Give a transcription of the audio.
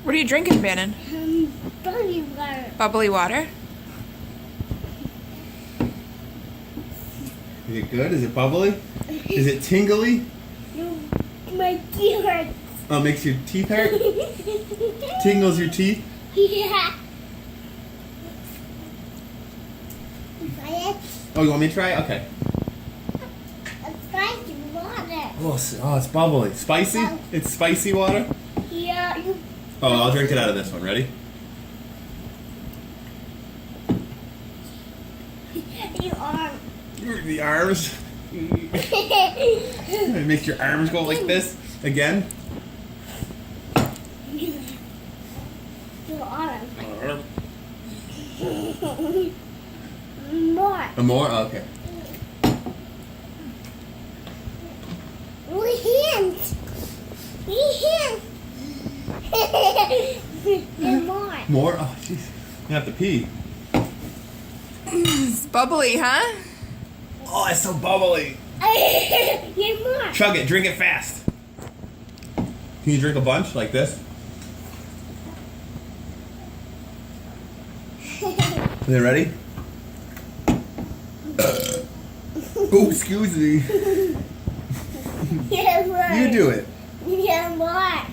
What are you drinking, Bannon? Bunny water. Bubbly water? Is it good? Is it bubbly? Is it tingly? My teeth hurts. Oh, it makes your teeth hurt? Tingles your teeth? Yeah. Try it. Oh, you want me to try it? Okay. It's spicy water. Oh, it's bubbly. Spicy? It's spicy water? Yeah, you. Oh, I'll drink it out of this one. Ready? You are. The arms. It makes your arms go like this. Again. You are. More. More? Oh, okay. We hands. More. More? Oh, jeez. You have to pee. It's bubbly, huh? Oh, it's so bubbly. You're more. Chug it. Drink it fast. Can you drink a bunch like this? Is it ready? Oh, excuse me. You're more. You do it. You're more.